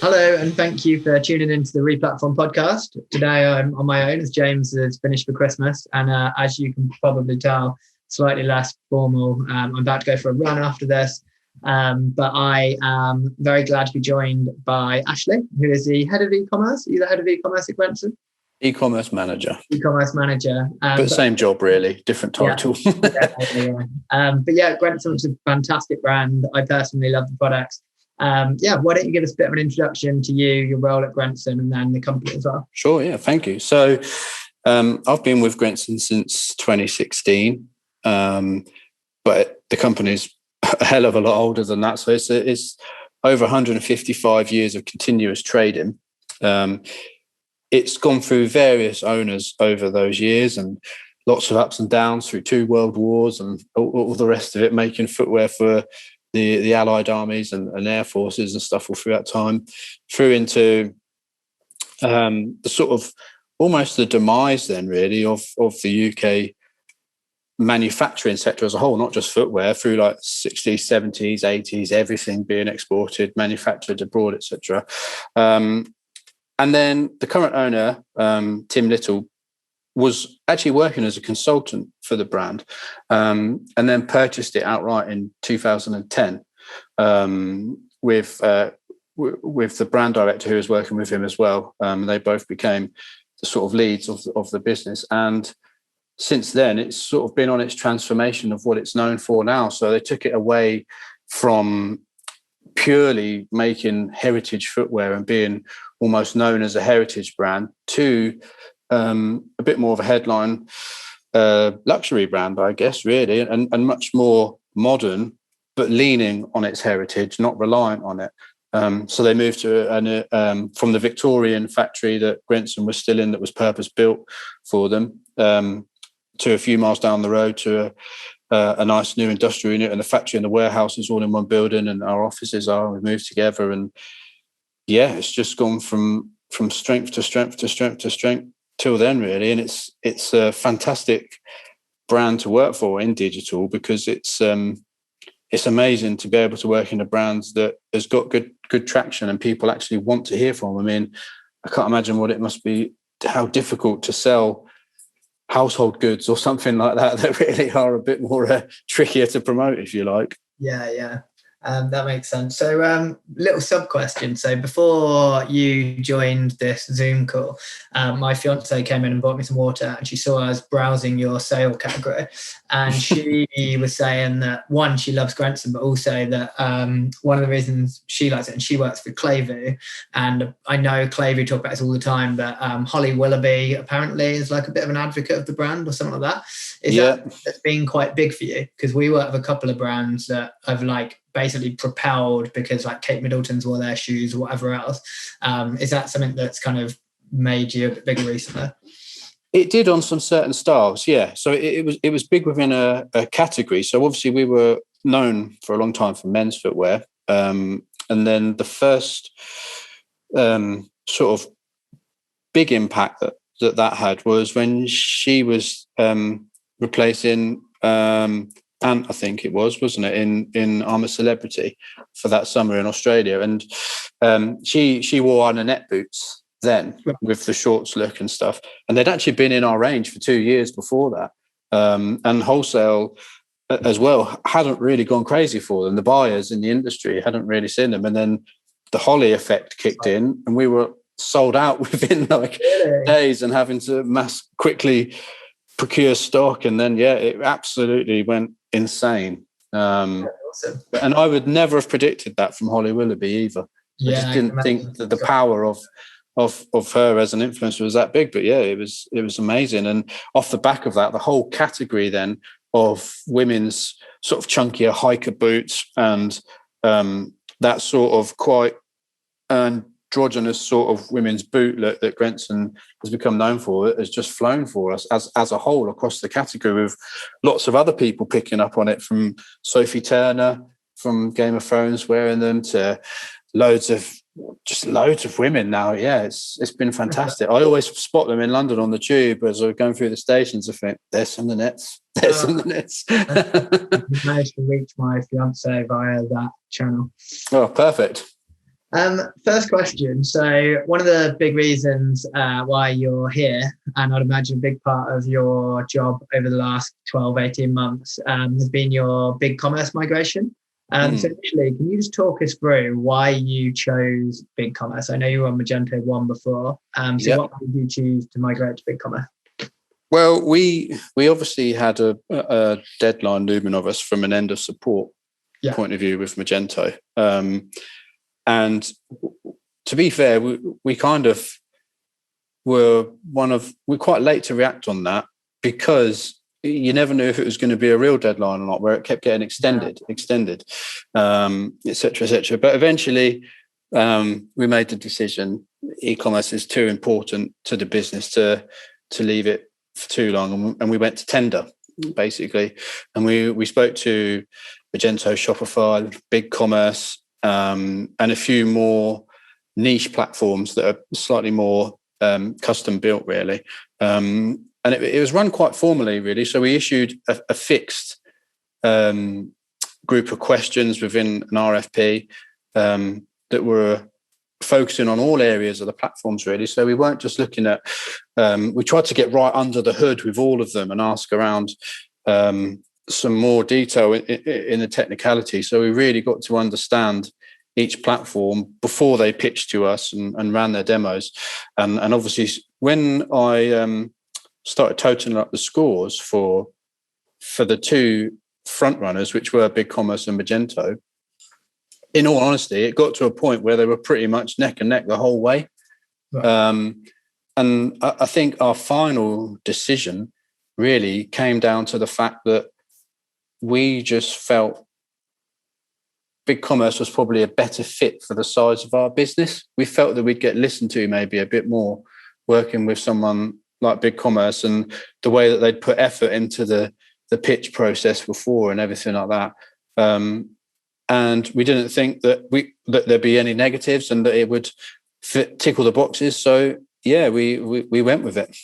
Hello, and thank you for tuning into the Replatform podcast. Today I'm on my own as James has finished for Christmas, and as you can probably tell, slightly less formal. I'm about to go for a run after this, but I am very glad to be joined by Ashley, who is the head of e-commerce. Are you the head of e-commerce at Grenson? E-commerce manager. E-commerce manager. But same job, really, different title. But yeah, Grenson is a fantastic brand. I personally love the products. Why don't you give us a bit of an introduction to you, your role at Grenson, and then the company as well? Sure, yeah, thank you. So I've been with Grenson since 2016, but the company's a hell of a lot older than that. So it's over 155 years of continuous trading. It's gone through various owners over those years and lots of ups and downs through 2 world wars and all the rest of it, making footwear for the Allied armies and air forces and stuff all through that time, through into the sort of almost the demise then really of the UK manufacturing sector as a whole, not just footwear, through like 60s, 70s, 80s, everything being exported, manufactured abroad, etc. And then the current owner, Tim Little, was actually working as a consultant for the brand, and then purchased it outright in 2010 with the brand director who was working with him as well. They both became the sort of leads of the business, and since then it's sort of been on its transformation of what it's known for now. So they took it away from purely making heritage footwear and being almost known as a heritage brand to a bit more of a headline luxury brand, I guess, really, and much more modern, but leaning on its heritage, not reliant on it. So they moved to from the Victorian factory that Grenson was still in, that was purpose built for them, to a few miles down the road to a nice new industrial unit, and the factory and the warehouse is all in one building, and our offices are. We moved together, and yeah, it's just gone from strength to strength to strength to strength till then, really. And it's a fantastic brand to work for in digital, because it's amazing to be able to work in a brand that has got good traction and people actually want to hear from. I mean, I can't imagine what it must be, how difficult to sell household goods or something like that really are a bit more trickier to promote, if you like. Yeah. That makes sense. So little sub question. So before you joined this Zoom call, my fiance came in and bought me some water, and she saw us browsing your sale category, and she was saying that, one, she loves Grenson, but also that one of the reasons she likes it, and she works for Clayview, and I know Clayview talk about this all the time, but Holly Willoughby apparently is like a bit of an advocate of the brand or something like that. Is that's been quite big for you? Because we work with a couple of brands that have like basically propelled because like Kate Middleton's wore their shoes or whatever else. Is that something that's kind of made you a bit bigger recently? It did on some certain styles, yeah. So it was big within a category. So obviously we were known for a long time for men's footwear, and then the first sort of big impact that had was when she was replacing and I think it wasn't it, in I'm a Celebrity for that summer in Australia. And she wore Annette boots then with the shorts look and stuff. And they'd actually been in our range for 2 years before that. And wholesale as well hadn't really gone crazy for them. The buyers in the industry hadn't really seen them. And then the Holly effect kicked in, and we were sold out within days, and having to quickly procure stock. And then, it absolutely went insane. Awesome. And I would never have predicted that from Holly Willoughby either. I just didn't think that the power of her as an influencer was that big. But it was amazing. And off the back of that, the whole category then of women's sort of chunkier hiker boots and that sort of quite androgynous sort of women's boot look that Grenson has become known for has just flown for us as a whole across the category, with lots of other people picking up on it, from Sophie Turner from Game of Thrones wearing them to loads of women now. It's been fantastic. I always spot them in London on the tube as I'm going through the stations. I think there's some of the nets. I managed to reach my fiance via that channel. Oh, perfect. First question. So one of the big reasons why you're here, and I'd imagine a big part of your job over the last 12, 18 months has been your BigCommerce migration. So initially, can you just talk us through why you chose BigCommerce? I know you were on Magento 1 before. So what did you choose to migrate to BigCommerce? Well, we obviously had a deadline looming of us from an end of support point of view with Magento. And to be fair, we kind of we're quite late to react on that, because you never knew if it was going to be a real deadline or not, where it kept getting extended, et cetera, et cetera. But eventually we made the decision. E-commerce is too important to the business to leave it for too long. And we went to tender, basically. And we spoke to Magento, Shopify, BigCommerce, and a few more niche platforms that are slightly more custom built, really. And it was run quite formally, really. So we issued a fixed group of questions within an RFP that were focusing on all areas of the platforms, really. So we weren't just looking at, we tried to get right under the hood with all of them and ask around some more detail in the technicality. So we really got to understand each platform before they pitched to us and ran their demos. And obviously, when I started totaling up the scores for the two front runners, which were BigCommerce and Magento, in all honesty, it got to a point where they were pretty much neck and neck the whole way. Right. And I think our final decision really came down to the fact that we just felt BigCommerce was probably a better fit for the size of our business. We felt that we'd get listened to maybe a bit more working with someone like BigCommerce, and the way that they'd put effort into the pitch process before and everything like that. And we didn't think that there'd be any negatives and that it would tickle the boxes. So yeah, we went with it.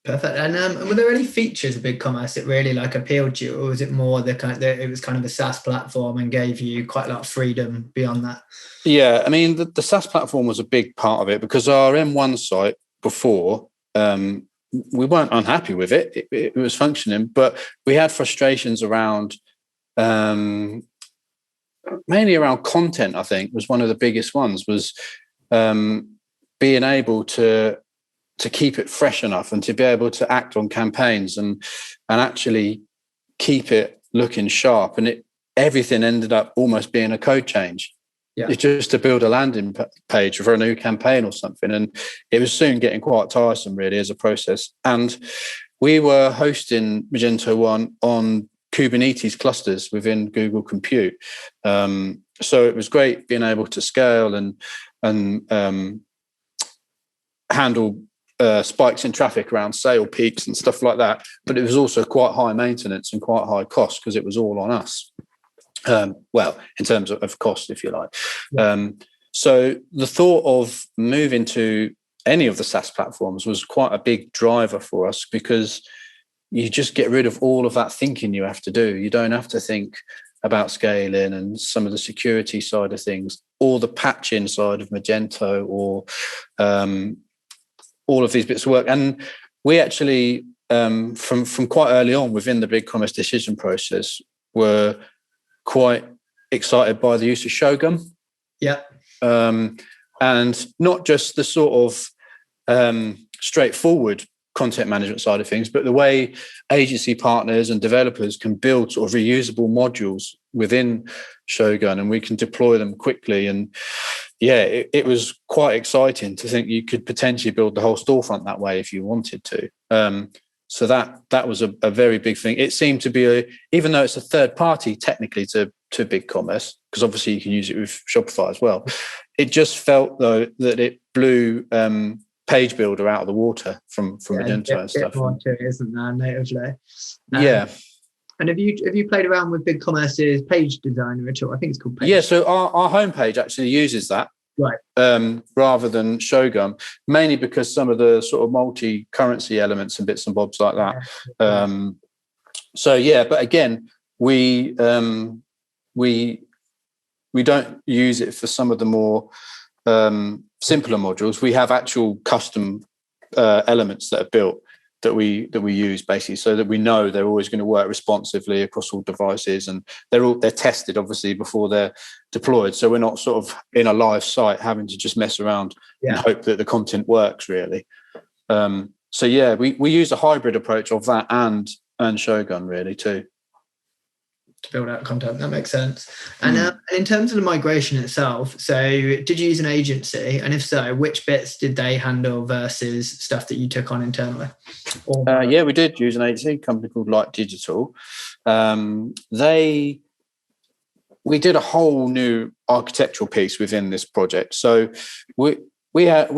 Perfect. And were there any features of BigCommerce that really appealed to you, or was it more it was kind of a SaaS platform and gave you quite a lot of freedom beyond that? Yeah, I mean the SaaS platform was a big part of it, because our M1 site before, we weren't unhappy with it. It was functioning, but we had frustrations around mainly around content. I think was one of the biggest ones, was being able to keep it fresh enough and to be able to act on campaigns and actually keep it looking sharp. And everything ended up almost being a code change. Yeah. It's just to build a landing page for a new campaign or something. And it was soon getting quite tiresome, really, as a process. And we were hosting Magento 1 on Kubernetes clusters within Google Compute. So it was great being able to scale and handle spikes in traffic around sale peaks and stuff like that. But it was also quite high maintenance and quite high cost, because it was all on us. Well, in terms of cost, if you like. Yeah. So the thought of moving to any of the SaaS platforms was quite a big driver for us, because you just get rid of all of that thinking you have to do. You don't have to think about scaling and some of the security side of things, or the patching side of Magento, or all of these bits of work. And we actually, from quite early on within the BigCommerce decision process, were quite excited by the use of Shogun. Yeah. And not just the sort of straightforward content management side of things, but the way agency partners and developers can build sort of reusable modules within Shogun, and we can deploy them quickly. And yeah, it was quite exciting to think you could potentially build the whole storefront that way if you wanted to. So that was a very big thing. It seemed to be, even though it's a third party technically to BigCommerce, because obviously you can use it with Shopify as well, it just felt though that it blew Page Builder out of the water from Magento and stuff. More to it, isn't there, natively? Yeah. And have you played around with BigCommerce's page designer at all? I think it's called Page. Yeah, so our homepage actually uses that. Right. Rather than Shogun, mainly because some of the sort of multi-currency elements and bits and bobs like that. So yeah, but again, we we don't use it for some of the more simpler modules. We have actual custom elements that are built that we use basically, so that we know they're always going to work responsively across all devices, and they're tested obviously before they're deployed. So we're not sort of in a live site having to just mess around and hope that the content works really. So yeah, we use a hybrid approach of that and Shogun really too, to build out content. That makes sense. And in terms of the migration itself, so did you use an agency? And if so, which bits did they handle versus stuff that you took on internally? Yeah, we did use an agency, a company called Light Digital. We did a whole new architectural piece within this project. So we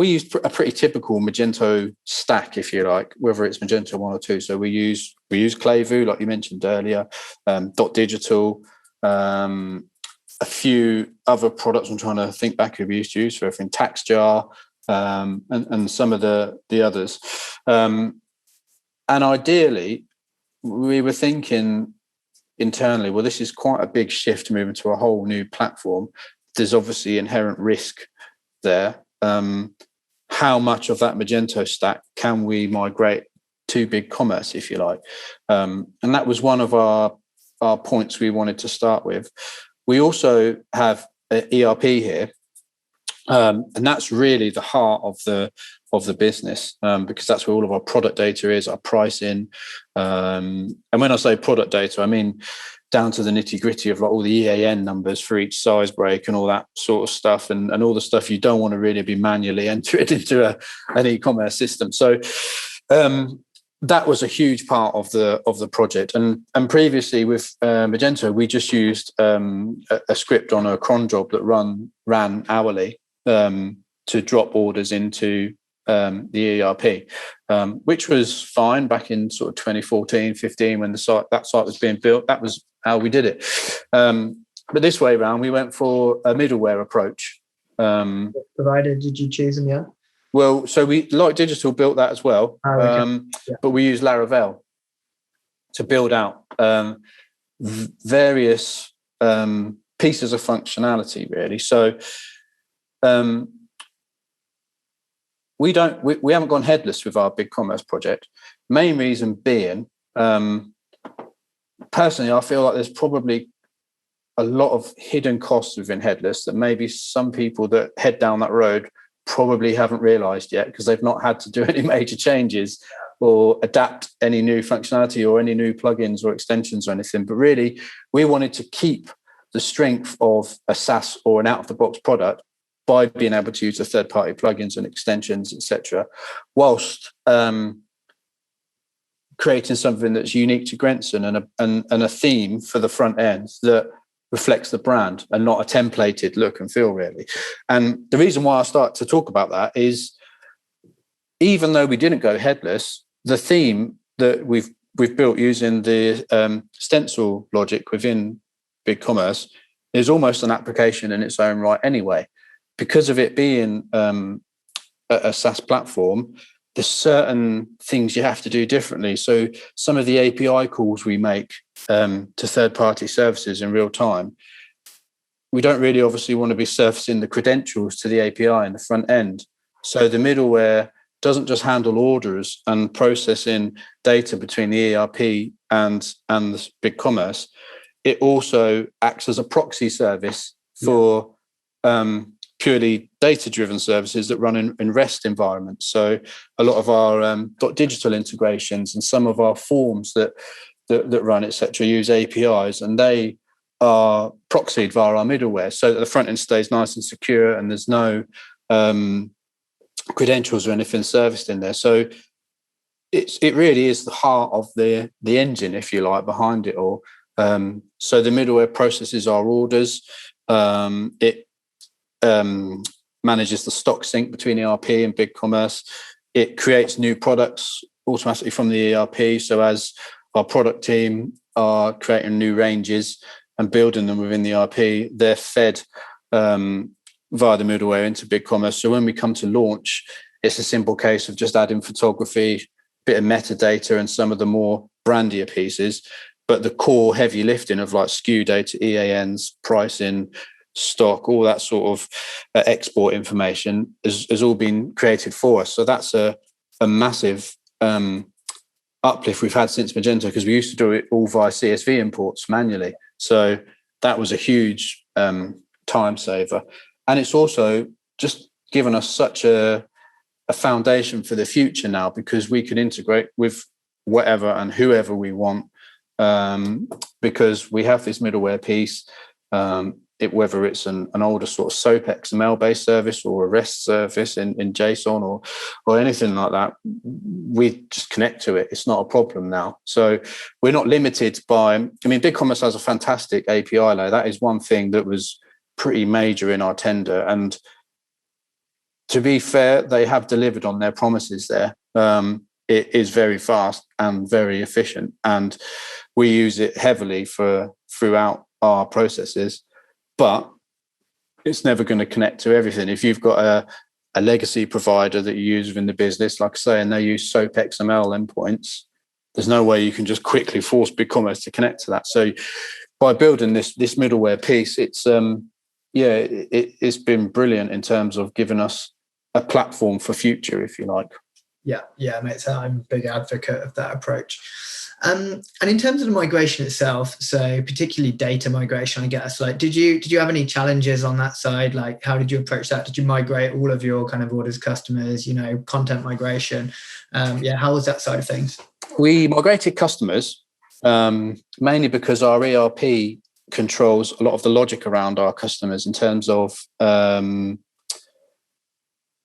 used a pretty typical Magento stack, if you like, whether it's Magento 1 or 2. So we use Clayvu, like you mentioned earlier, Dot Digital, a few other products. I'm trying to think back who we used to use for everything, TaxJar, and some of the others. And ideally, we were thinking internally, well, this is quite a big shift moving to a whole new platform. There's obviously inherent risk there. How much of that Magento stack can we migrate to BigCommerce, if you like? And that was one of our points we wanted to start with. We also have an ERP here, and that's really the heart of the business, because that's where all of our product data is, our pricing. And when I say product data, I mean down to the nitty gritty of like all the EAN numbers for each size break and all that sort of stuff, and all the stuff you don't want to really be manually entered into an e-commerce system. So that was a huge part of the project. And previously with Magento, we just used a script on a cron job that ran hourly to drop orders into the ERP, which was fine back in sort of 2014, 15 when that site was being built. That was how we did it. But this way around, we went for a middleware approach. What provider did you choose in the end? Well, so Light Digital built that as well, but we used Laravel to build out various pieces of functionality, really. So we haven't gone headless with our BigCommerce project. Main reason being, personally, I feel like there's probably a lot of hidden costs within headless that maybe some people that head down that road probably haven't realized yet, because they've not had to do any major changes or adapt any new functionality or any new plugins or extensions or anything. But really, we wanted to keep the strength of a SaaS or an out-of-the-box product by being able to use the third-party plugins and extensions, etc., whilst creating something that's unique to Grenson and a theme for the front end that reflects the brand and not a templated look and feel, really. And the reason why I start to talk about that is, even though we didn't go headless, the theme that we've built using the stencil logic within BigCommerce is almost an application in its own right anyway. Because of it being a SaaS platform, there's certain things you have to do differently. So some of the API calls we make to third-party services in real time, we don't really obviously want to be surfacing the credentials to the API in the front end. So the middleware doesn't just handle orders and processing data between the ERP and BigCommerce. It also acts as a proxy service for purely data-driven services that run in REST environments. So a lot of our digital integrations and some of our forms that run, etc., use APIs, and they are proxied via our middleware, so that the front end stays nice and secure, and there's no credentials or anything serviced in there. So it really is the heart of the engine, if you like, behind it all. So the middleware processes our orders. It manages the stock sync between ERP and BigCommerce. It creates new products automatically from the ERP. So as our product team are creating new ranges and building them within the ERP, they're fed via the middleware into BigCommerce. So when we come to launch, it's a simple case of just adding photography, bit of metadata, and some of the more brandier pieces. But the core heavy lifting of like SKU data, EANs, pricing, stock, all that sort of export information has all been created for us. So that's a massive uplift we've had since Magento, because we used to do it all via CSV imports manually. So that was a huge time saver. And it's also just given us such a foundation for the future now, because we can integrate with whatever and whoever we want, because we have this middleware piece, whether it's an older sort of SOAP XML based service or a REST service in JSON or anything like that, we just connect to it. It's not a problem now. So we're not limited by, BigCommerce has a fantastic API layer. That is one thing that was pretty major in our tender. And to be fair, they have delivered on their promises there. It is very fast and very efficient, and we use it heavily throughout our processes. But it's never going to connect to everything. If you've got a legacy provider that you use within the business, like I say, and they use SOAP XML endpoints, there's no way you can just quickly force BigCommerce to connect to that. So by building this middleware piece, it's it's been brilliant in terms of giving us a platform for future, if you like. Yeah, mate. So I'm a big advocate of that approach. And in terms of the migration itself, so particularly data migration, I guess, like, did you have any challenges on that side? Like, how did you approach that? Did you migrate all of your kind of orders, customers, content migration? How was that side of things? We migrated customers mainly because our ERP controls a lot of the logic around our customers in terms of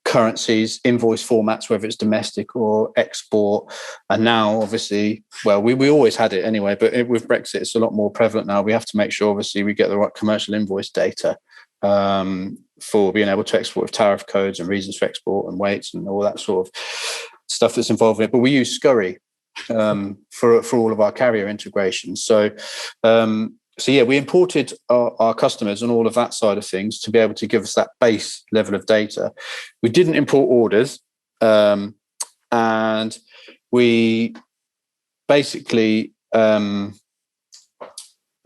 currencies, invoice formats, whether it's domestic or export. And now, obviously, well, we always had it anyway, but with Brexit, it's a lot more prevalent now. We have to make sure, obviously, we get the right commercial invoice data for being able to export with tariff codes and reasons for export and weights and all that sort of stuff that's involved in it. But we use Scurry for all of our carrier integrations. So we imported our customers and all of that side of things to be able to give us that base level of data. We didn't import orders, and we basically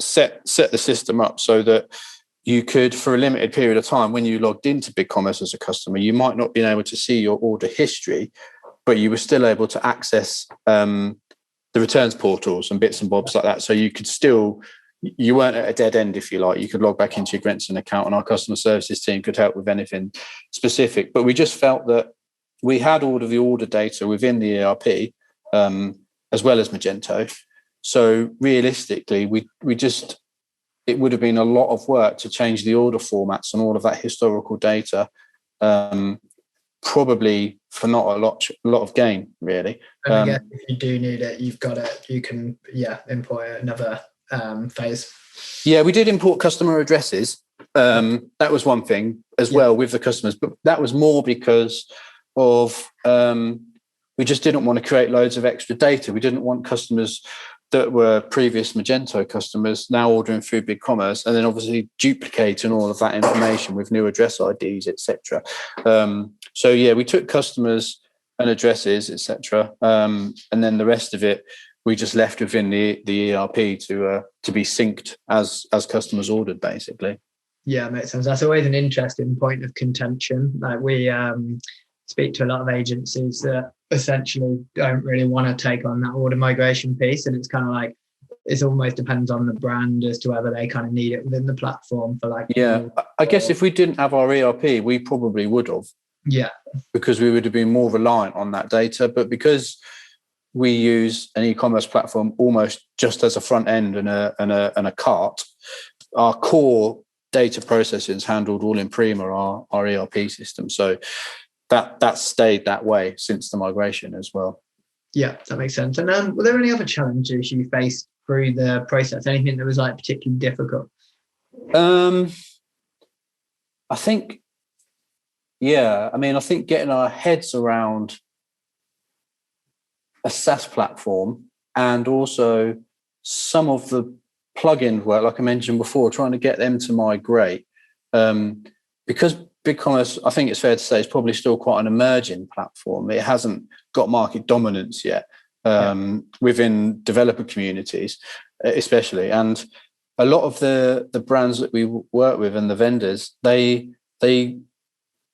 set the system up so that you could, for a limited period of time, when you logged into BigCommerce as a customer, you might not be able to see your order history, but you were still able to access the returns portals and bits and bobs like that. So you could still, you weren't at a dead end, if you like. You could log back into your Grenson account, and our customer services team could help with anything specific. But we just felt that we had all of the order data within the ERP, as well as Magento. So realistically, it would have been a lot of work to change the order formats and all of that historical data, probably for not a lot of gain, really. And I guess if you do need it, you've got it. You can, import another phase. Yeah, we did import customer addresses. That was one thing as well with the customers, but that was more because of we just didn't want to create loads of extra data. We didn't want customers that were previous Magento customers now ordering through BigCommerce and then obviously duplicating all of that information with new address IDs, etc. We took customers and addresses, etc. And then the rest of it we just left within the ERP to be synced as customers ordered, basically. Yeah, makes sense. That's always an interesting point of contention. Like, we speak to a lot of agencies that essentially don't really want to take on that order migration piece, and it's kind of like it almost depends on the brand as to whether they kind of need it within the platform for like. Yeah, I guess if we didn't have our ERP, we probably would have. Yeah, because we would have been more reliant on that data, but because we use an e-commerce platform almost just as a front end and a cart, our core data processing is handled all in Prima, our ERP system. So that stayed that way since the migration as well. Yeah, that makes sense. And were there any other challenges you faced through the process? Anything that was like particularly difficult? I think getting our heads around a SaaS platform and also some of the plugin work, like I mentioned before, trying to get them to migrate. Because BigCommerce, I think it's fair to say, is probably still quite an emerging platform. It hasn't got market dominance yet within developer communities, especially. And a lot of the brands that we work with and the vendors, they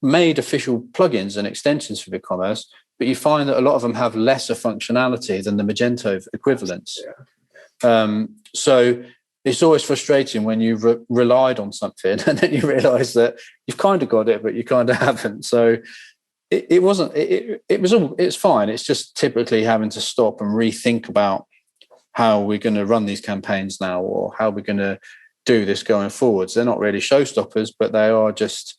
made official plugins and extensions for BigCommerce, but you find that a lot of them have lesser functionality than the Magento equivalents. So it's always frustrating when you've relied on something and then you realize that you've kind of got it, but you kind of haven't. So it's fine. It's just typically having to stop and rethink about how we're going to run these campaigns now, or how we're going to do this going forwards. They're not really showstoppers, but they are just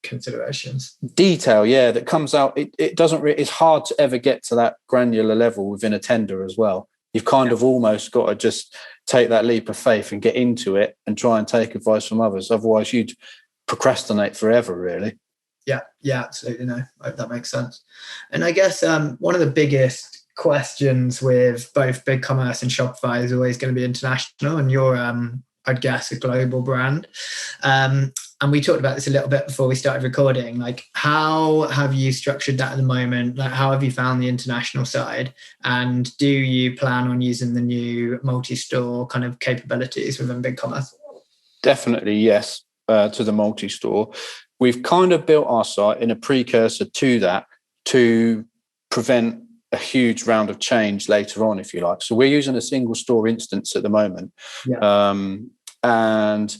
considerations. Detail, that comes out. It doesn't. It's hard to ever get to that granular level within a tender as well. You've kind of almost got to just take that leap of faith and get into it and try and take advice from others. Otherwise, you'd procrastinate forever, really. Yeah, absolutely. No, that makes sense. And I guess one of the biggest questions with both BigCommerce and Shopify is always going to be international, and you're, I'd guess, a global brand. And we talked about this a little bit before we started recording. Like, how have you structured that at the moment? Like, how have you found the international side? And do you plan on using the new multi-store kind of capabilities within BigCommerce? Definitely, yes, to the multi-store. We've kind of built our site in a precursor to that to prevent a huge round of change later on, if you like. So we're using a single store instance at the moment. And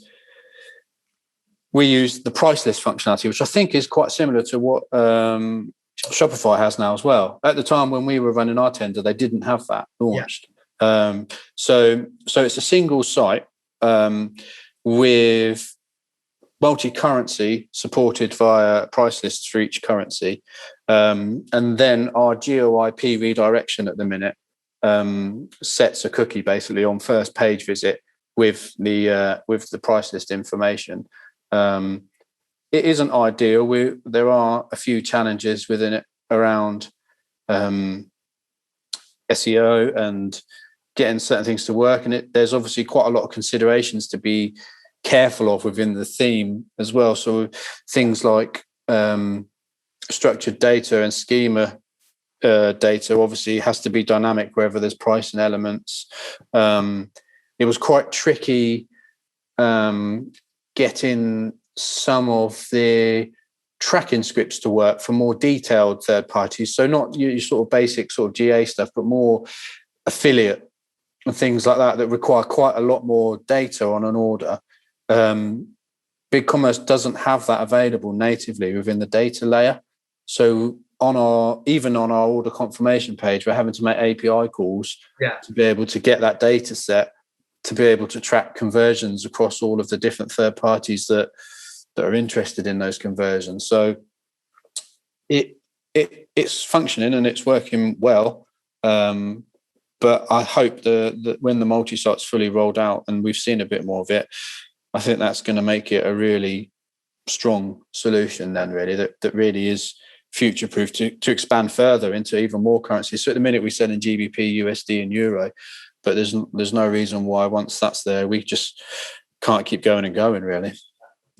we use the price list functionality, which I think is quite similar to what Shopify has now as well. At the time when we were running our tender, they didn't have that launched. So it's a single site with multi-currency supported via price lists for each currency. And then our GeoIP redirection at the minute sets a cookie basically on first page visit with the price list information. It isn't ideal. There are a few challenges within it around SEO and getting certain things to work. And there's obviously quite a lot of considerations to be careful of within the theme as well. So things like structured data and schema data obviously has to be dynamic wherever there's pricing elements. It was quite tricky getting some of the tracking scripts to work for more detailed third parties. So not your sort of basic sort of GA stuff, but more affiliate and things like that require quite a lot more data on an order. BigCommerce doesn't have that available natively within the data layer. So even on our order confirmation page, we're having to make API calls to be able to get that data set, to be able to track conversions across all of the different third parties that are interested in those conversions. So it's functioning and it's working well. But I hope that when the multi-site's fully rolled out and we've seen a bit more of it, I think that's going to make it a really strong solution then, really, that really is future-proof to expand further into even more currencies. So at the minute we sell in GBP, USD and Euro, but there's no reason why once that's there, we just can't keep going and going, really.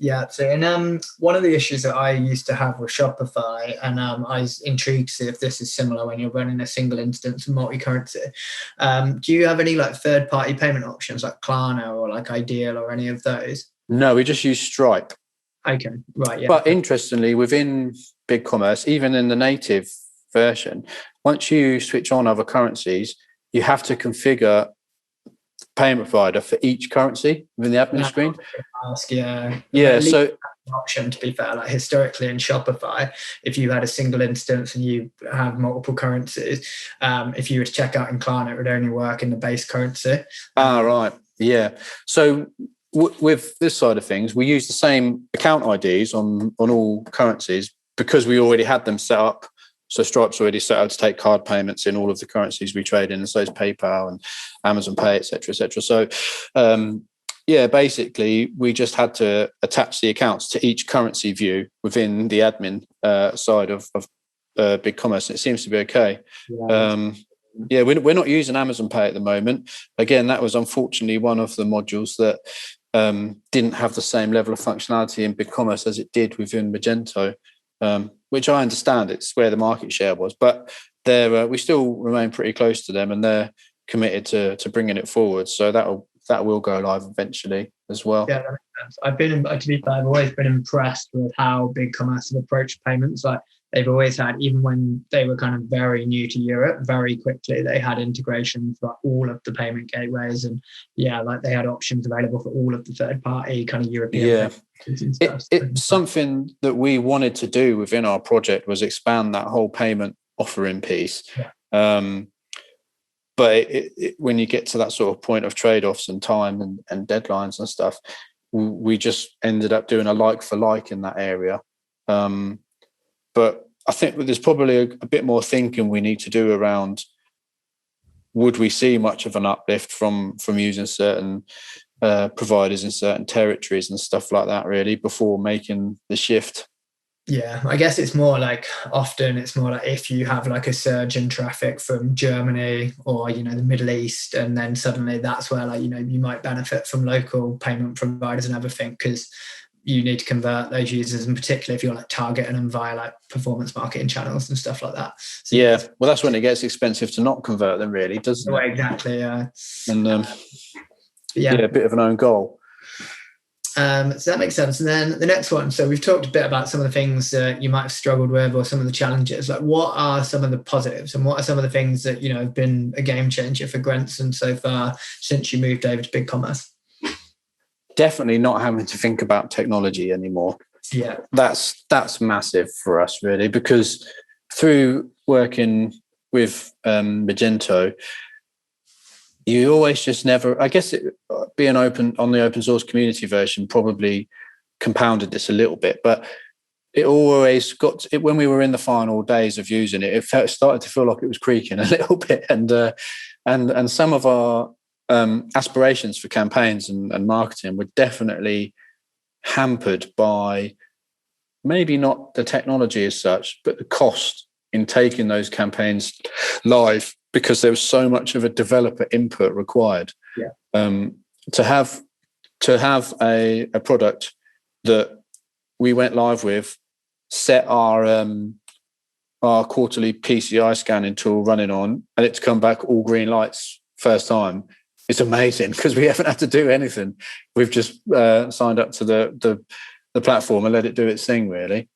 Yeah, so and one of the issues that I used to have with Shopify, and I was intrigued to see if this is similar when you're running a single instance of multi-currency. Do you have any like third-party payment options like Klarna or like Ideal or any of those? No, we just use Stripe. Okay, right, yeah. But interestingly, within BigCommerce, even in the native version, once you switch on other currencies, you have to configure payment provider for each currency within the admin screen. So option, to be fair, like historically in Shopify, if you had a single instance and you have multiple currencies, if you were to check out in Klarna, it would only work in the base currency. Right, yeah. So with this side of things, we use the same account IDs on all currencies because we already had them set up. So Stripe's already set out to take card payments in all of the currencies we trade in, and so is PayPal and Amazon Pay, et cetera, et cetera. So, basically, we just had to attach the accounts to each currency view within the admin side of BigCommerce, and it seems to be okay. We're not using Amazon Pay at the moment. Again, that was unfortunately one of the modules that didn't have the same level of functionality in BigCommerce as it did within Magento. Which I understand it's where the market share was, but we still remain pretty close to them, and they're committed to bringing it forward. So that'll that will go live eventually as well. Yeah, that makes sense. To be fair, I've always been impressed with how BigCommerce have approached payments. Like they've always had, even when they were kind of very new to Europe, very quickly they had integrations for all of the payment gateways, and like they had options available for all of the third-party kind of European payments and stuff. It's something that we wanted to do within our project, was expand that whole payment offering piece. Yeah. But when you get to that sort of point of trade-offs and time and deadlines and stuff, we just ended up doing a like for like in that area. But I think there's probably a bit more thinking we need to do around, would we see much of an uplift from using certain providers in certain territories and stuff like that, really, before making the shift? Yeah, I guess it's more like if you have like a surge in traffic from Germany or, the Middle East, and then suddenly that's where you might benefit from local payment providers and everything, because you need to convert those users, and particularly if you're like targeting them via like performance marketing channels and stuff like that. So, well, that's when it gets expensive to not convert them, really, doesn't it? Exactly, yeah. And a bit of an own goal. So that makes sense. And then the next one. So we've talked a bit about some of the things that you might have struggled with, or some of the challenges. Like, what are some of the positives, and what are some of the things that have been a game changer for Grenson so far since you moved over to BigCommerce? Definitely not having to think about technology anymore. Yeah, that's massive for us, really, because through working with Magento, you always just never, I guess being open on the open source community version probably compounded this a little bit, but it always got it when we were in the final days of using it, started to feel like it was creaking a little bit. And some of our aspirations for campaigns and marketing were definitely hampered by maybe not the technology as such, but the cost in taking those campaigns live, because there was so much of a developer input required. To have a product that we went live with, set our quarterly PCI scanning tool running on, and it's come back all green lights first time. It's amazing, because we haven't had to do anything. We've just signed up to the platform and let it do its thing, really.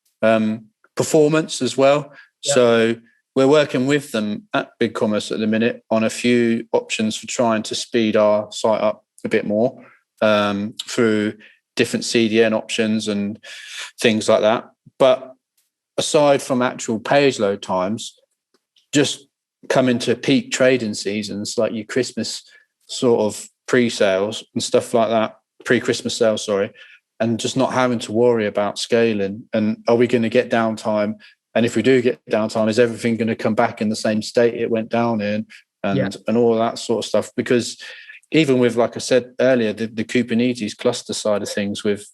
Performance as well. Yeah. So we're working with them at BigCommerce at the minute on a few options for trying to speed our site up a bit more through different CDN options and things like that. But aside from actual page load times, just coming to peak trading seasons like your Christmas sort of pre-sales and stuff like that, pre-Christmas sales, and just not having to worry about scaling. And are we going to get downtime? And if we do get downtime, is everything going to come back in the same state it went down in? And all of that sort of stuff. Because even with, like I said earlier, the Kubernetes cluster side of things with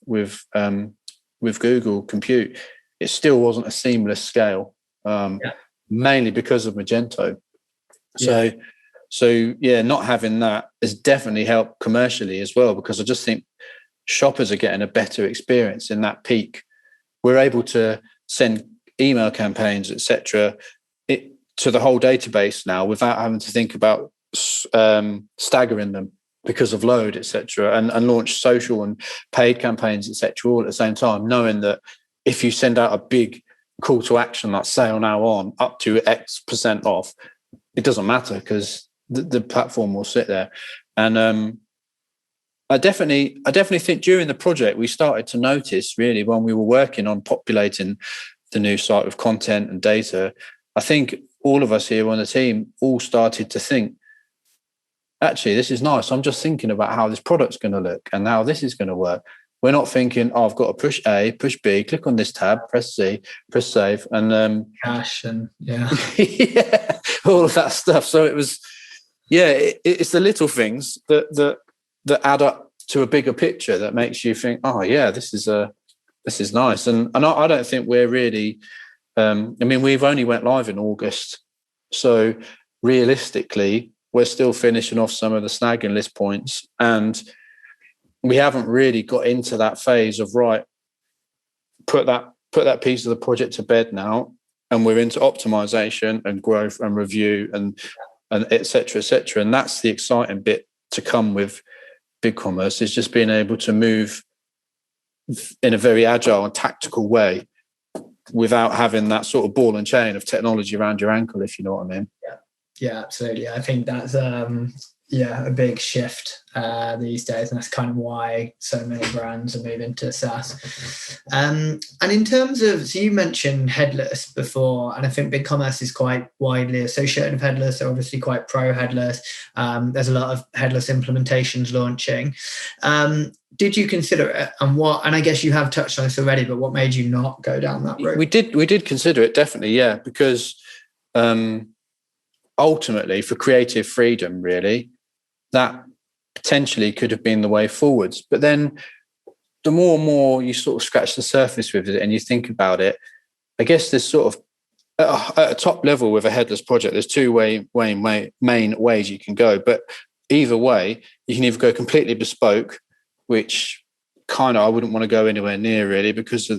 Google Compute, it still wasn't a seamless scale, mainly because of Magento. So not having that has definitely helped commercially as well, because I just think shoppers are getting a better experience in that peak. We're able to send email campaigns, etc., to the whole database now without having to think about staggering them because of load, etc., and launch social and paid campaigns, etc., all at the same time, knowing that if you send out a big call to action like sale now on up to X% off, it doesn't matter, because the platform will sit there. And I definitely think during the project we started to notice, really, when we were working on populating the new site with content and data, I think all of us here on the team all started to think, actually, this is nice. I'm just thinking about how this product's going to look and how this is going to work. We're not thinking, I've got to push A, push B, click on this tab, press C, press save, and cache and all of that stuff. So it was, it's the little things that add up to a bigger picture that makes you think, oh yeah, this is nice. And I don't think we're really. We've only went live in August, so realistically, we're still finishing off some of the snagging list points, and we haven't really got into that phase of put that piece of the project to bed now, and we're into optimization and growth and review and et cetera, et cetera. And that's the exciting bit to come with BigCommerce is just being able to move in a very agile and tactical way without having that sort of ball and chain of technology around your ankle, if you know what I mean. Yeah, absolutely. I think that's a big shift these days, and that's kind of why so many brands are moving to SaaS. And in terms of, so you mentioned headless before, and I think BigCommerce is quite widely associated with headless. They're obviously quite pro headless. There's a lot of headless implementations launching. Did you consider it, and I guess you have touched on this already, but what made you not go down that route? We did consider it, definitely, yeah, because ultimately, for creative freedom, really, that potentially could have been the way forwards. But then the more and more you sort of scratch the surface with it and you think about it, I guess there's sort of at a top level with a headless project, there's two main ways you can go. But either way, you can either go completely bespoke, which kind of I wouldn't want to go anywhere near, really, because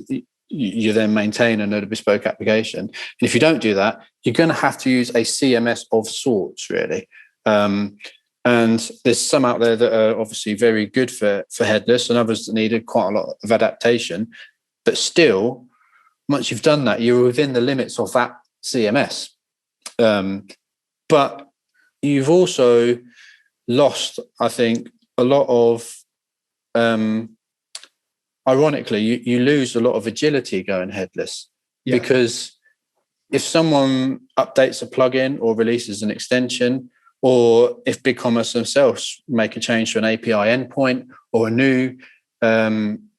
you then maintain another bespoke application. And if you don't do that, you're going to have to use a CMS of sorts, really. And there's some out there that are obviously very good for headless, and others that needed quite a lot of adaptation. But still, once you've done that, you're within the limits of that CMS. But you've also lost, I think, a lot of, ironically, you lose a lot of agility going headless. Yeah. Because if someone updates a plugin or releases an extension, or if BigCommerce themselves make a change to an API endpoint, or a new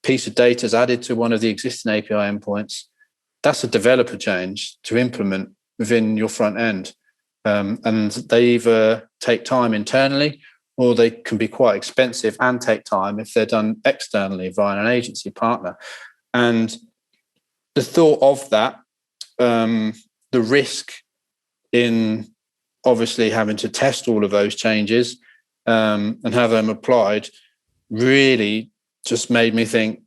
piece of data is added to one of the existing API endpoints, that's a developer change to implement within your front end. And they either take time internally, or they can be quite expensive and take time if they're done externally via an agency partner. And the thought of that, the risk in obviously having to test all of those changes and have them applied, really just made me think,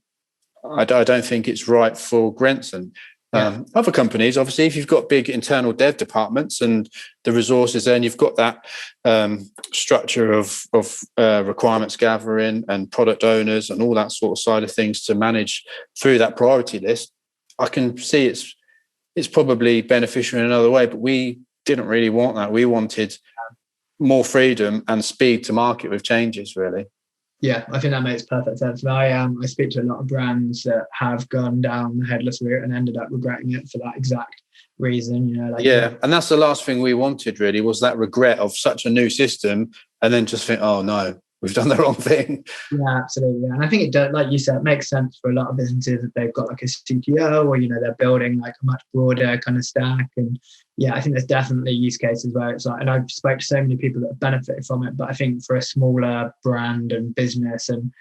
I don't think it's right for Grenson. Other companies, obviously, if you've got big internal dev departments and the resources there, and you've got that structure of requirements gathering and product owners and all that sort of side of things to manage through that priority list, I can see it's probably beneficial in another way. But we didn't really want that. We wanted more freedom and speed to market with changes, really. Yeah, I think that makes perfect sense. I speak to a lot of brands that have gone down the headless route and ended up regretting it for that exact reason. And that's the last thing we wanted, really, was that regret of such a new system, and then just think, oh no, we've done the wrong thing. Yeah, absolutely. And I think it does, like you said, it makes sense for a lot of businesses that they've got like a CTO, or they're building like a much broader kind of stack. And yeah, I think there's definitely use cases where it's like, and I've spoken to so many people that have benefited from it, but I think for a smaller brand and business and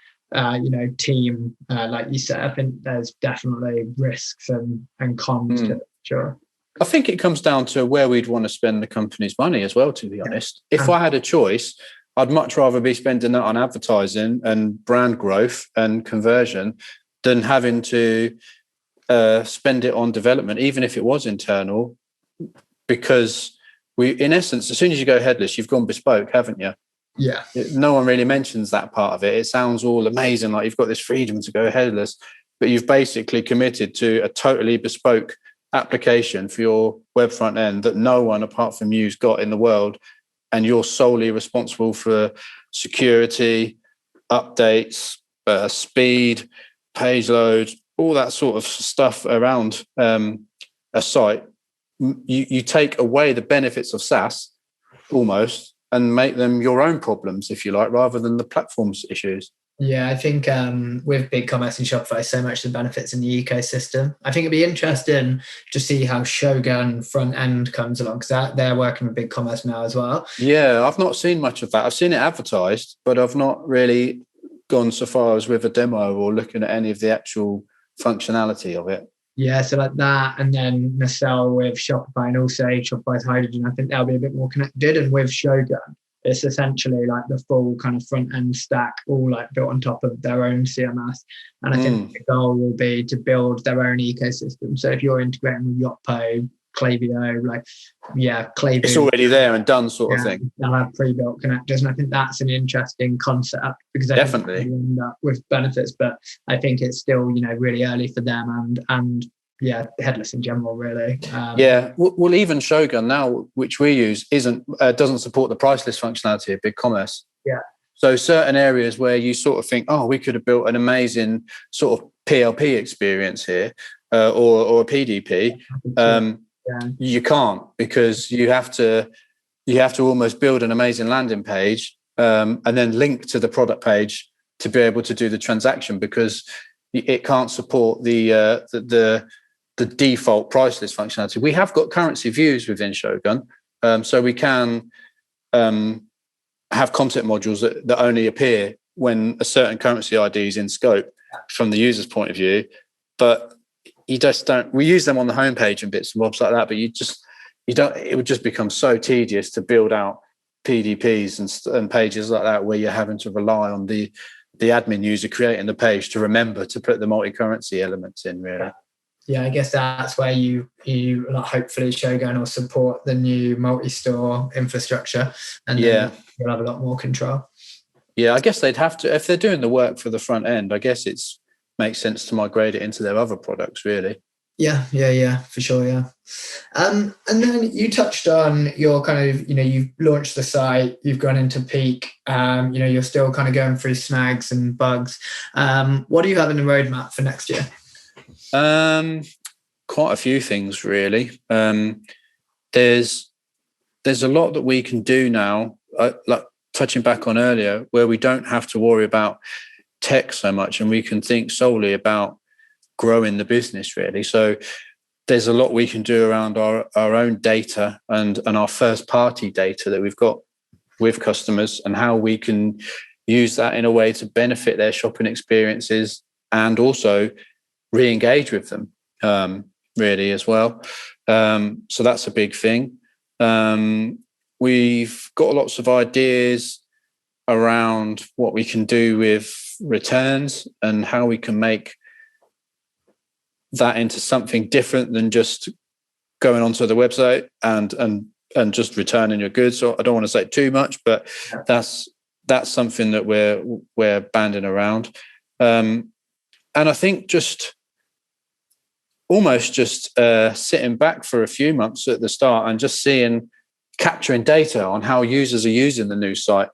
team, like you said, I think there's definitely risks and cons to it. Sure. I think it comes down to where we'd want to spend the company's money as well, to be honest. If I had a choice, I'd much rather be spending that on advertising and brand growth and conversion than having to spend it on development, even if it was internal, because in essence, as soon as you go headless, you've gone bespoke, haven't you? Yeah. No one really mentions that part of it. It sounds all amazing, like you've got this freedom to go headless, but you've basically committed to a totally bespoke application for your web front end that no one apart from you's got in the world. And you're solely responsible for security, updates, speed, page load, all that sort of stuff around a site. You take away the benefits of SaaS almost and make them your own problems, if you like, rather than the platform's issues. Yeah, I think with BigCommerce and Shopify, so much of the benefits in the ecosystem. I think it'd be interesting to see how Shogun front end comes along, because they're working with BigCommerce now as well. Yeah, I've not seen much of that. I've seen it advertised, but I've not really gone so far as with a demo or looking at any of the actual functionality of it. Yeah, so like that, and then Nacelle with Shopify, and also Shopify's Hydrogen. I think they'll be a bit more connected. And with Shogun, it's essentially like the full kind of front end stack, all like built on top of their own CMS. And I think the goal will be to build their own ecosystem. So if you're integrating with Yotpo, Klaviyo, Klaviyo. It's already there and done, sort of thing. They'll have pre-built connectors, and I think that's an interesting concept, because I Definitely think end up with benefits, but I think it's still really early for them, and headless in general, really. Well, even Shogun now, which we use, doesn't support the price list functionality of BigCommerce. Yeah. So certain areas where you sort of think, oh, we could have built an amazing sort of PLP experience here, or a PDP, you can't, because you have to almost build an amazing landing page, and then link to the product page to be able to do the transaction, because it can't support the default price list functionality. We have got currency views within Shogun, so we can have concept modules that only appear when a certain currency ID is in scope from the user's point of view. But you just don't. We use them on the homepage and bits and bobs like that, but you don't. It would just become so tedious to build out PDPs and pages like that, where you're having to rely on the admin user creating the page to remember to put the multi-currency elements in, really. Yeah, I guess that's where you hopefully Shogun will support the new multi-store infrastructure, and then you'll have a lot more control. Yeah, I guess they'd have to, if they're doing the work for the front end, I guess it's makes sense to migrate it into their other products, really. Yeah, for sure, yeah. And then you touched on your kind of, you've launched the site, you've gone into peak, you're still kind of going through snags and bugs. What do you have in the roadmap for next year? Quite a few things, really. There's a lot that we can do now, like touching back on earlier, where we don't have to worry about tech so much, and we can think solely about growing the business, really. So there's a lot we can do around our own data and our first party data that we've got with customers, and how we can use that in a way to benefit their shopping experiences and also re-engage with them, really, as well. So that's a big thing. We've got lots of ideas around what we can do with returns and how we can make that into something different than just going onto the website and just returning your goods. So I don't want to say too much, but that's something that we're banding around. And I think almost sitting back for a few months at the start and just capturing data on how users are using the new site,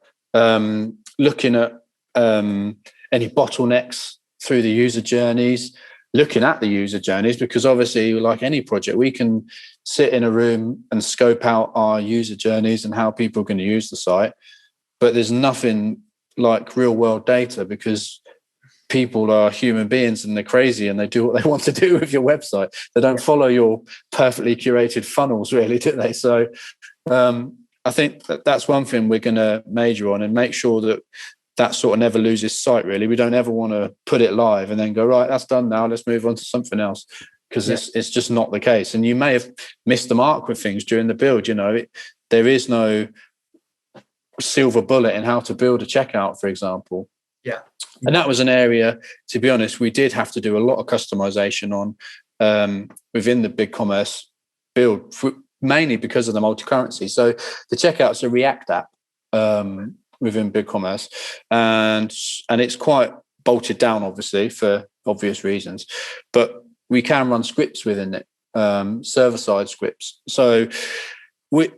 looking at any bottlenecks through the user journeys, looking at the user journeys, because obviously, like any project, we can sit in a room and scope out our user journeys and how people are going to use the site. But there's nothing like real world data, because people are human beings and they're crazy and they do what they want to do with your website. They don't follow your perfectly curated funnels, really, do they? So I think that's one thing we're going to major on, and make sure that sort of never loses sight, really. We don't ever want to put it live and then go, right, that's done now, let's move on to something else, because it's just not the case. And you may have missed the mark with things during the build. There is no silver bullet in how to build a checkout, for example. Yeah. And that was an area, to be honest, we did have to do a lot of customization on within the BigCommerce build, mainly because of the multi-currency. So the checkout's a React app within BigCommerce, and it's quite bolted down, obviously, for obvious reasons. But we can run scripts within it, server-side scripts. So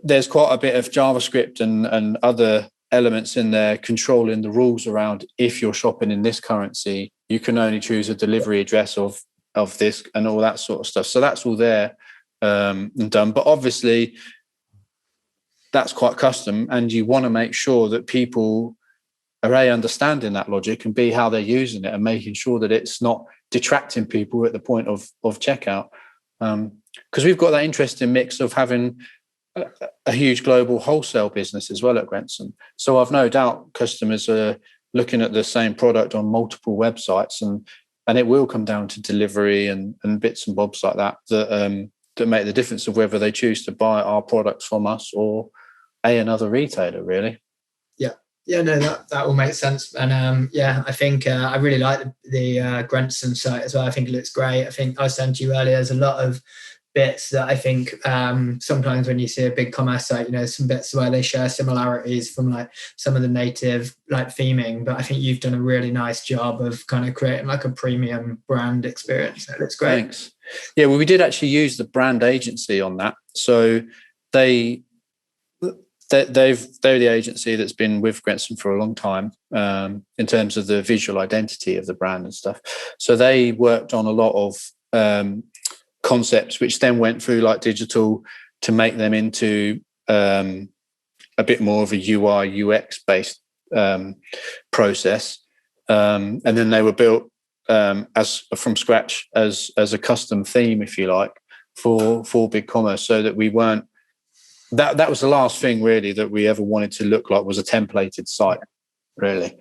there's quite a bit of JavaScript and other elements in there controlling the rules around, if you're shopping in this currency, you can only choose a delivery address of this and all that sort of stuff. So that's all there and done. But obviously, that's quite custom, and you want to make sure that people are A, understanding that logic, and B, how they're using it, and making sure that it's not detracting people at the point of checkout. Because we've got that interesting mix of having a huge global wholesale business as well at Grenson. So I've no doubt customers are looking at the same product on multiple websites, and it will come down to delivery and bits and bobs like that make the difference of whether they choose to buy our products from us or another retailer, really. Yeah, no, that all makes sense. And I think I really like the Grenson site as well. I think it looks great. I think I was saying to you earlier, there's a lot of bits that I think sometimes when you see a BigCommerce site, some bits where they share similarities from like some of the native like theming, but I think you've done a really nice job of kind of creating like a premium brand experience. It looks great. Thanks. Yeah, well, we did actually use the brand agency on that. So they're the agency that's been with Grenson for a long time in terms of the visual identity of the brand and stuff. So they worked on a lot of concepts, which then went through like digital to make them into a bit more of a UI UX based process, and then they were built as from scratch as a custom theme, if you like, for BigCommerce, so that we weren't. That was the last thing really that we ever wanted to look like, was a templated site, really,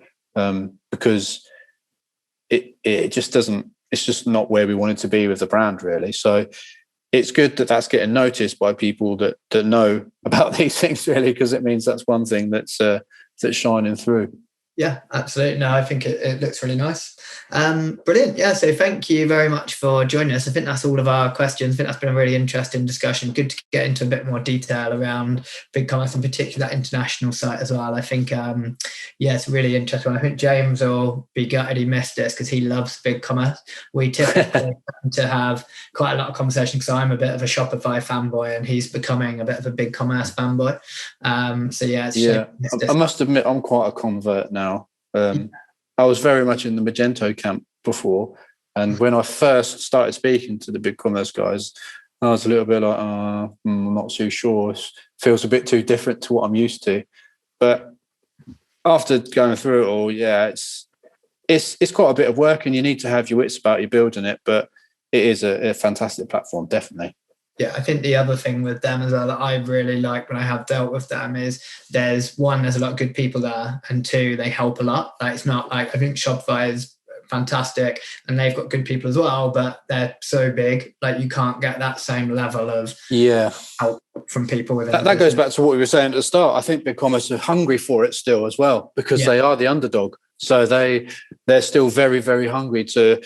because it just doesn't. It's just not where we wanted to be with the brand, really. So it's good that that's getting noticed by people that know about these things, really, because it means that's one thing that's shining through. Yeah, absolutely. No, I think it looks really nice. Brilliant. Yeah, so thank you very much for joining us. I think that's all of our questions. I think that's been a really interesting discussion. Good to get into a bit more detail around BigCommerce, in particular that international site as well. I think, it's a really interesting one. I think James will be gutted he missed this because he loves BigCommerce. We typically tend to have quite a lot of conversation because I'm a bit of a Shopify fanboy and he's becoming a bit of a BigCommerce fanboy. I must admit I'm quite a convert now. I was very much in the Magento camp before, and when I first started speaking to the BigCommerce guys, I was a little bit like, I'm not too sure. It feels a bit too different to what I'm used to. But after going through it all, it's quite a bit of work, and you need to have your wits about you building it. But it is a fantastic platform, definitely. Yeah, I think the other thing with them as well that I really like when I have dealt with them is there's a lot of good people there, and two, they help a lot. Like, it's not like, I think Shopify is fantastic and they've got good people as well, but they're so big, like you can't get that same level of help from people within that goes back to what we were saying at the start. I think BigCommerce are hungry for it still as well, because they are the underdog. So they're still very, very hungry to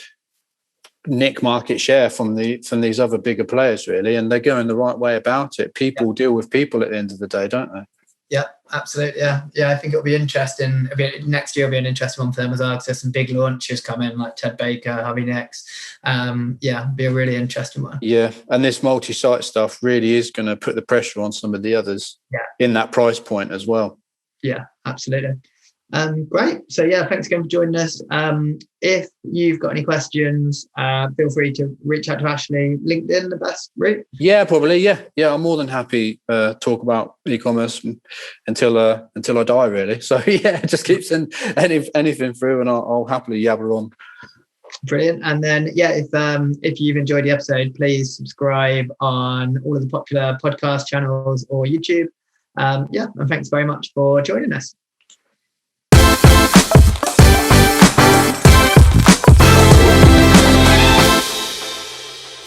nick market share from these other bigger players, really, and they're going the right way about it. People deal with people at the end of the day, don't they? Yeah, absolutely. Yeah, I think it'll be interesting. Next year will be an interesting one for them as well, because there's some big launches coming, like Ted Baker, Harvey Nicks. It'll be a really interesting one. Yeah, and this multi-site stuff really is going to put the pressure on some of the others in that price point as well. Yeah, absolutely. Great. So thanks again for joining us. If you've got any questions, feel free to reach out to Ashley. LinkedIn, the best route? Yeah, probably. Yeah. I'm more than happy talk about e-commerce until I die, really. So just keep sending anything through, and I'll happily yabber on. Brilliant. And then if you've enjoyed the episode, please subscribe on all of the popular podcast channels or YouTube. And thanks very much for joining us.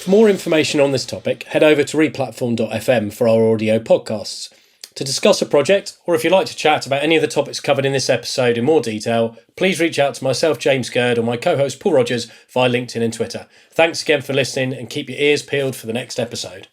For more information on this topic, head over to replatform.fm for our audio podcasts. To discuss a project, or if you'd like to chat about any of the topics covered in this episode in more detail, please reach out to myself, James Gurd, or my co-host Paul Rogers via LinkedIn and Twitter. Thanks again for listening, and keep your ears peeled for the next episode.